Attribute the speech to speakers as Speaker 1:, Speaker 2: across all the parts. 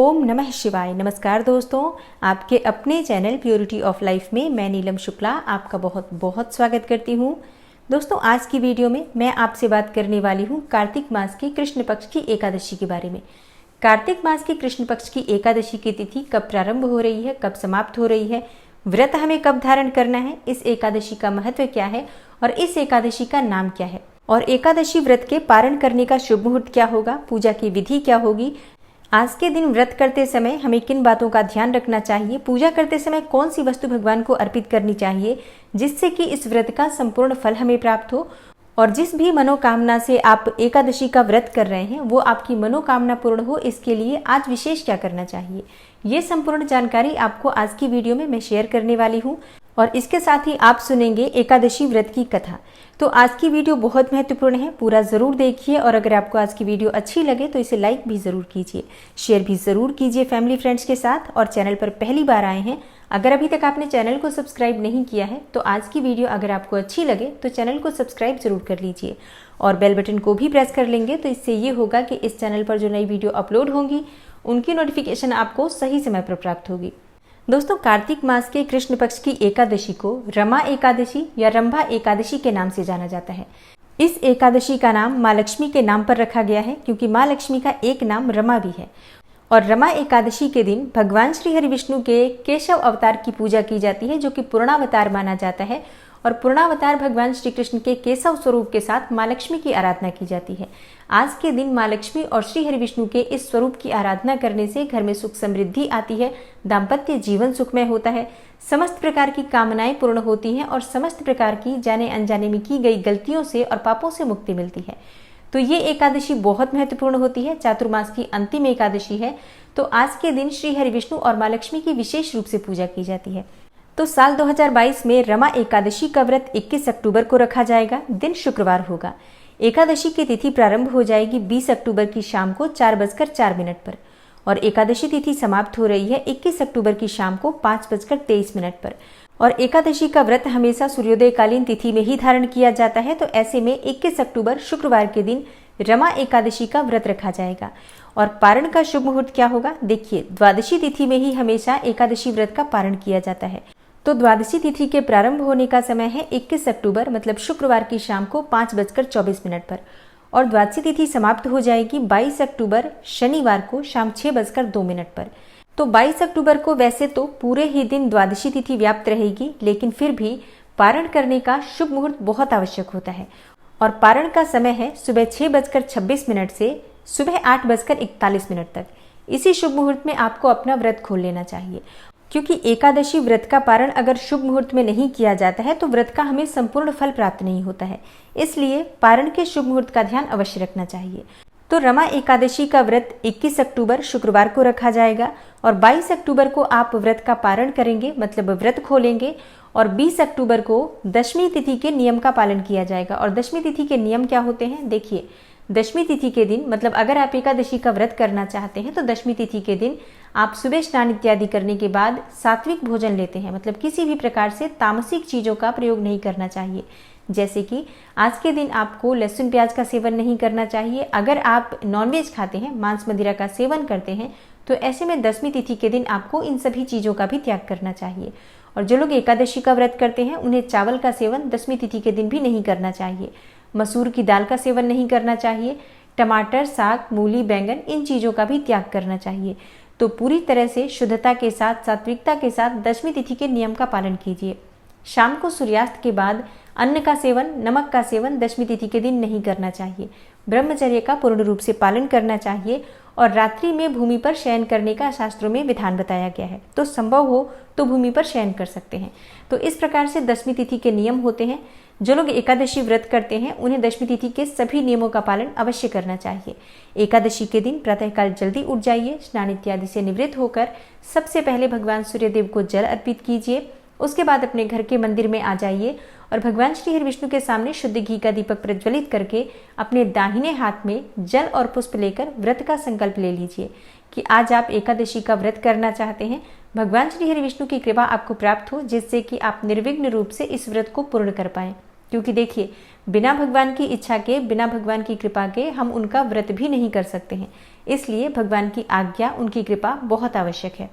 Speaker 1: ओम नमः शिवाय। नमस्कार दोस्तों, आपके अपने चैनल प्योरिटी ऑफ लाइफ में मैं नीलम शुक्ला आपका बहुत बहुत स्वागत करती हूँ। दोस्तों, आज की वीडियो में मैं आपसे बात करने वाली हूँ कार्तिक मास की कृष्ण पक्ष की एकादशी के बारे में। कार्तिक मास की कृष्ण पक्ष की एकादशी की तिथि कब प्रारंभ हो रही है, कब समाप्त हो रही है, व्रत हमें कब धारण करना है, इस एकादशी का महत्व क्या है और इस एकादशी का नाम क्या है, और एकादशी व्रत के पारण करने का शुभ मुहूर्त क्या होगा, पूजा की विधि क्या होगी, आज के दिन व्रत करते समय हमें किन बातों का ध्यान रखना चाहिए, पूजा करते समय कौन सी वस्तु भगवान को अर्पित करनी चाहिए जिससे कि इस व्रत का संपूर्ण फल हमें प्राप्त हो, और जिस भी मनोकामना से आप एकादशी का व्रत कर रहे हैं वो आपकी मनोकामना पूर्ण हो, इसके लिए आज विशेष क्या करना चाहिए, ये संपूर्ण जानकारी आपको आज की वीडियो में मैं शेयर करने वाली हूँ। और इसके साथ ही आप सुनेंगे एकादशी व्रत की कथा। तो आज की वीडियो बहुत महत्वपूर्ण है, पूरा ज़रूर देखिए। और अगर आपको आज की वीडियो अच्छी लगे तो इसे लाइक भी ज़रूर कीजिए, शेयर भी ज़रूर कीजिए फैमिली फ्रेंड्स के साथ। और चैनल पर पहली बार आए हैं, अगर अभी तक आपने चैनल को सब्सक्राइब नहीं किया है तो आज की वीडियो अगर आपको अच्छी लगे तो चैनल को सब्सक्राइब जरूर कर लीजिए और बेल बटन को भी प्रेस कर लेंगे। तो इससे ये होगा कि इस चैनल पर जो नई वीडियो अपलोड होंगी उनकी नोटिफिकेशन आपको सही समय पर प्राप्त होगी। दोस्तों, कार्तिक मास के कृष्ण पक्ष की एकादशी को रमा एकादशी या रंभा एकादशी के नाम से जाना जाता है। इस एकादशी का नाम माँ लक्ष्मी के नाम पर रखा गया है क्योंकि माँ लक्ष्मी का एक नाम रमा भी है। और रमा एकादशी के दिन भगवान श्री हरि विष्णु के केशव अवतार की पूजा की जाती है, जो कि पूर्णावतार माना जाता है। और पूर्णावतार भगवान श्री कृष्ण के केशव स्वरूप के साथ माँ लक्ष्मी की आराधना की जाती है। आज के दिन माँ लक्ष्मी और श्री हरि विष्णु के इस स्वरूप की आराधना करने से घर में सुख समृद्धि आती है, दाम्पत्य जीवन सुखमय होता है, समस्त प्रकार की कामनाएं पूर्ण होती हैं और समस्त प्रकार की जाने अनजाने में की गई गलतियों से और पापों से मुक्ति मिलती है। तो ये एकादशी बहुत महत्वपूर्ण होती है, चातुर्मास की अंतिम एकादशी है। तो आज के दिन श्री हरि विष्णु और माँ लक्ष्मी की विशेष रूप से पूजा की जाती है। तो साल 2022 में रमा एकादशी का व्रत 21 अक्टूबर को रखा जाएगा। दिन शुक्रवार होगा। एकादशी की तिथि प्रारंभ हो जाएगी 20 अक्टूबर की शाम को 4:04 पर और एकादशी तिथि समाप्त हो रही है 21 अक्टूबर की शाम को 5:23 पर। और एकादशी का व्रत हमेशा सूर्योदय कालीन तिथि में ही धारण किया जाता है। तो ऐसे में 21 अक्टूबर शुक्रवार के दिन रमा एकादशी का व्रत रखा जाएगा। और पारण का शुभ मुहूर्त क्या होगा, देखिए, द्वादशी तिथि में ही हमेशा एकादशी व्रत का पारण किया जाता है। तो द्वादशी तिथि के प्रारंभ होने का समय है 21 अक्टूबर मतलब शुक्रवार की शाम को 5:24 पर और द्वादशी तिथि समाप्त हो जाएगी 22 अक्टूबर शनिवार को शाम 6:02 पर। तो 22 अक्टूबर को वैसे तो पूरे ही दिन द्वादशी तिथि व्याप्त रहेगी, लेकिन फिर भी पारण करने का शुभ मुहूर्त बहुत आवश्यक होता है। और पारण का समय है सुबह 6:26 से सुबह 8:41 तक। इसी शुभ मुहूर्त में आपको अपना व्रत खोल लेना चाहिए, क्योंकि एकादशी व्रत का पारण अगर शुभ मुहूर्त में नहीं किया जाता है तो व्रत का हमें संपूर्ण फल प्राप्त नहीं होता है। इसलिए पारण के शुभ मुहूर्त का ध्यान अवश्य रखना चाहिए। तो रमा एकादशी का व्रत 21 अक्टूबर शुक्रवार को रखा जाएगा और 22 अक्टूबर को आप व्रत का पारण करेंगे, मतलब व्रत खोलेंगे। और 20 अक्टूबर को दशमी तिथि के नियम का पालन किया जाएगा। और दशमी तिथि के नियम क्या होते हैं, देखिए, दशमी तिथि के दिन मतलब अगर आप एकादशी का व्रत करना चाहते हैं तो दशमी तिथि के दिन आप सुबह स्नान इत्यादि करने के बाद सात्विक भोजन लेते हैं, मतलब किसी भी प्रकार से तामसिक चीज़ों का प्रयोग नहीं करना चाहिए। जैसे कि आज के दिन आपको लहसुन प्याज का सेवन नहीं करना चाहिए। अगर आप नॉनवेज खाते हैं, मांस मदिरा का सेवन करते हैं, तो ऐसे में दशमी तिथि के दिन आपको इन सभी चीज़ों का भी त्याग करना चाहिए। और जो लोग एकादशी का व्रत करते हैं उन्हें चावल का सेवन दशमी तिथि के दिन भी नहीं करना चाहिए, मसूर की दाल का सेवन नहीं करना चाहिए, टमाटर, साग, मूली, बैंगन, इन चीज़ों का भी त्याग करना चाहिए। तो पूरी तरह से शुद्धता के साथ, सात्विकता के साथ दशमी तिथि के नियम का पालन कीजिए। शाम को सूर्यास्त के बाद अन्न का सेवन, नमक का सेवन दशमी तिथि के दिन नहीं करना चाहिए। ब्रह्मचर्य का पूर्ण रूप से पालन करना चाहिए और रात्रि में भूमि पर शयन करने का शास्त्रों में विधान बताया गया है। तो संभव हो तो भूमि पर शयन कर सकते हैं। तो इस प्रकार से दशमी तिथि के नियम होते हैं। जो लोग एकादशी व्रत करते हैं उन्हें दशमी तिथि के सभी नियमों का पालन अवश्य करना चाहिए। एकादशी के दिन प्रातःकाल जल्दी उठ जाइए, स्नान इत्यादि से निवृत्त होकर सबसे पहले भगवान सूर्यदेव को जल अर्पित कीजिए। उसके बाद अपने घर के मंदिर में आ जाइए और भगवान श्री हरि विष्णु के सामने शुद्ध घी का दीपक प्रज्वलित करके अपने दाहिने हाथ में जल और पुष्प लेकर व्रत का संकल्प ले लीजिए कि आज आप एकादशी का व्रत करना चाहते हैं। भगवान श्री हरि विष्णु की कृपा आपको प्राप्त हो, जिससे कि आप निर्विघ्न रूप से इस व्रत को पूर्ण कर पाएं। क्योंकि देखिए, बिना भगवान की इच्छा के, बिना भगवान की कृपा के हम उनका व्रत भी नहीं कर सकते हैं। इसलिए भगवान की आज्ञा, उनकी कृपा बहुत आवश्यक है।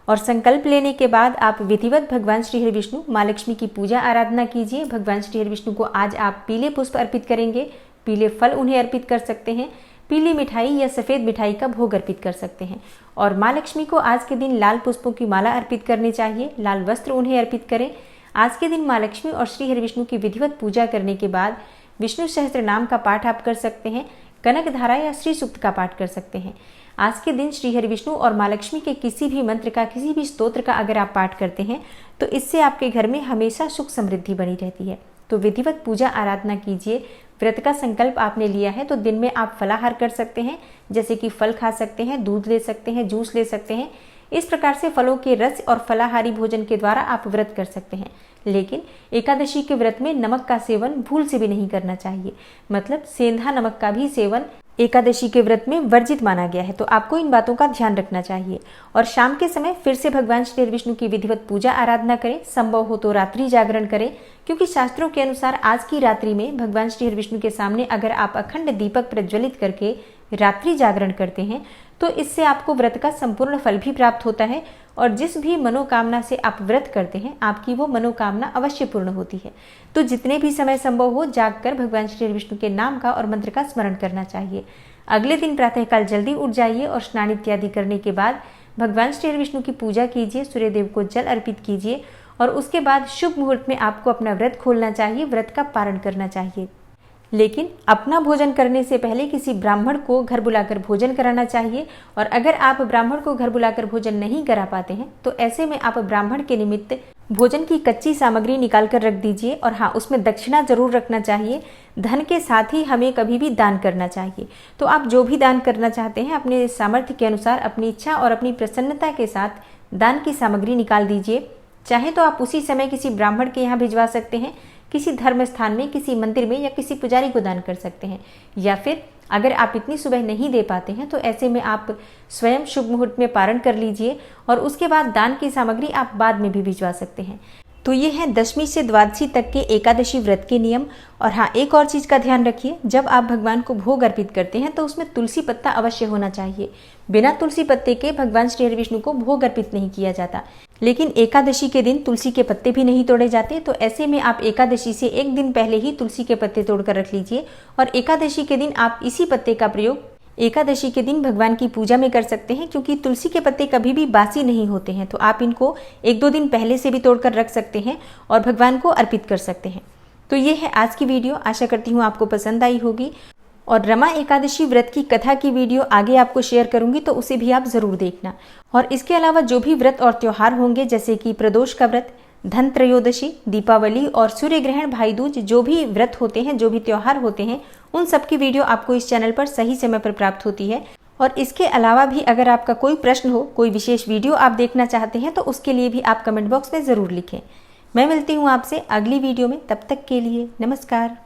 Speaker 1: और संकल्प लेने के बाद आप विधिवत भगवान श्री हरि विष्णु माँ लक्ष्मी की पूजा आराधना कीजिए। भगवान श्री हरि विष्णु को आज आप पीले पुष्प अर्पित करेंगे, पीले फल उन्हें अर्पित कर सकते हैं, पीली मिठाई या सफ़ेद मिठाई का भोग अर्पित कर सकते हैं। और माँ लक्ष्मी को आज के दिन लाल पुष्पों की माला अर्पित करनी चाहिए, लाल वस्त्र उन्हें अर्पित करें। आज के दिन माँ लक्ष्मी और श्री हरि विष्णु की विधिवत पूजा करने के बाद विष्णु सहस्त्र नाम का पाठ आप कर सकते हैं, कनक धारा या श्री सूक्त का पाठ कर सकते हैं। आज के दिन श्री हरि विष्णु और माँ लक्ष्मी के किसी भी मंत्र का, किसी भी स्तोत्र का अगर आप पाठ करते हैं तो इससे आपके घर में हमेशा सुख समृद्धि बनी रहती है। तो विधिवत पूजा आराधना कीजिए। व्रत का संकल्प आपने लिया है तो दिन में आप फलाहार कर सकते हैं, जैसे कि फल खा सकते हैं, दूध ले सकते हैं, जूस ले सकते हैं। इस प्रकार से फलों के रस और फलाहारी भोजन के द्वारा आप व्रत कर सकते हैं। लेकिन एकादशी के व्रत में नमक का सेवन भूल से भी नहीं करना चाहिए, मतलब सेंधा नमक का भी सेवन एकादशी के व्रत में वर्जित माना गया है। तो आपको इन बातों का ध्यान रखना चाहिए। और शाम के समय फिर से भगवान श्री हरि विष्णु की विधिवत पूजा आराधना करें, संभव हो तो रात्रि जागरण करें, क्योंकि शास्त्रों के अनुसार आज की रात्रि में भगवान श्री हरि विष्णु के सामने अगर आप अखंड दीपक प्रज्वलित करके रात्रि जागरण करते हैं तो इससे आपको व्रत का संपूर्ण फल भी प्राप्त होता है। और जिस भी मनोकामना से आप व्रत करते हैं आपकी वो मनोकामना अवश्य पूर्ण होती है। तो जितने भी समय संभव हो जागकर भगवान श्री हरि विष्णु के नाम का और मंत्र का स्मरण करना चाहिए। अगले दिन प्रातःकाल जल्दी उठ जाइए और स्नान इत्यादि करने के बाद भगवान श्री हरि विष्णु की पूजा कीजिए, सूर्यदेव को जल अर्पित कीजिए और उसके बाद शुभ मुहूर्त में आपको अपना व्रत खोलना चाहिए, व्रत का पारण करना चाहिए। लेकिन अपना भोजन करने से पहले किसी ब्राह्मण को घर बुलाकर भोजन कराना चाहिए। और अगर आप ब्राह्मण को घर बुलाकर भोजन नहीं करा पाते हैं तो ऐसे में आप ब्राह्मण के निमित्त भोजन की कच्ची सामग्री निकाल कर रख दीजिए। और हाँ, उसमें दक्षिणा जरूर रखना चाहिए। धन के साथ ही हमें कभी भी दान करना चाहिए। तो आप जो भी दान करना चाहते हैं अपने सामर्थ्य के अनुसार, अपनी इच्छा और अपनी प्रसन्नता के साथ दान की सामग्री निकाल दीजिए। चाहे तो आप उसी समय किसी ब्राह्मण के यहाँ भिजवा सकते हैं, किसी धर्म स्थान में, किसी मंदिर में, या किसी पुजारी को दान कर सकते हैं। या फिर अगर आप इतनी सुबह नहीं दे पाते हैं तो ऐसे में आप स्वयं शुभ मुहूर्त में पारण कर लीजिए और उसके बाद दान की सामग्री आप बाद में भी भिजवा सकते हैं। तो ये है दशमी से द्वादशी तक के एकादशी व्रत के नियम। और हाँ, एक और चीज़ का ध्यान रखिए, जब आप भगवान को भोग अर्पित करते हैं तो उसमें तुलसी पत्ता अवश्य होना चाहिए। बिना तुलसी पत्ते के भगवान श्री हरि विष्णु को भोग अर्पित नहीं किया जाता। लेकिन एकादशी के दिन तुलसी के पत्ते भी नहीं तोड़े जाते। तो ऐसे में आप एकादशी से एक दिन पहले ही तुलसी के पत्ते तोड़कर रख लीजिए और एकादशी के दिन आप इसी पत्ते का प्रयोग एकादशी के दिन भगवान की पूजा में कर सकते हैं, क्योंकि तुलसी के पत्ते कभी भी बासी नहीं होते हैं। तो आप इनको एक दो दिन पहले से भी तोड़कर रख सकते हैं और भगवान को अर्पित कर सकते हैं। तो ये है आज की वीडियो। आशा करती हूँ आपको पसंद आई होगी। और रमा एकादशी व्रत की कथा की वीडियो आगे आपको शेयर करूंगी, तो उसे भी आप जरूर देखना। और इसके अलावा जो भी व्रत और त्योहार होंगे, जैसे कि प्रदोष का व्रत, धन त्रयोदशी, दीपावली और सूर्य ग्रहण, भाई दूज, जो भी व्रत होते हैं, जो भी त्योहार होते हैं, उन सब की वीडियो आपको इस चैनल पर सही समय पर प्राप्त होती है। और इसके अलावा भी अगर आपका कोई प्रश्न हो, कोई विशेष वीडियो आप देखना चाहते हैं, तो उसके लिए भी आप कमेंट बॉक्स में ज़रूर लिखें। मैं मिलती हूँ आपसे अगली वीडियो में। तब तक के लिए नमस्कार।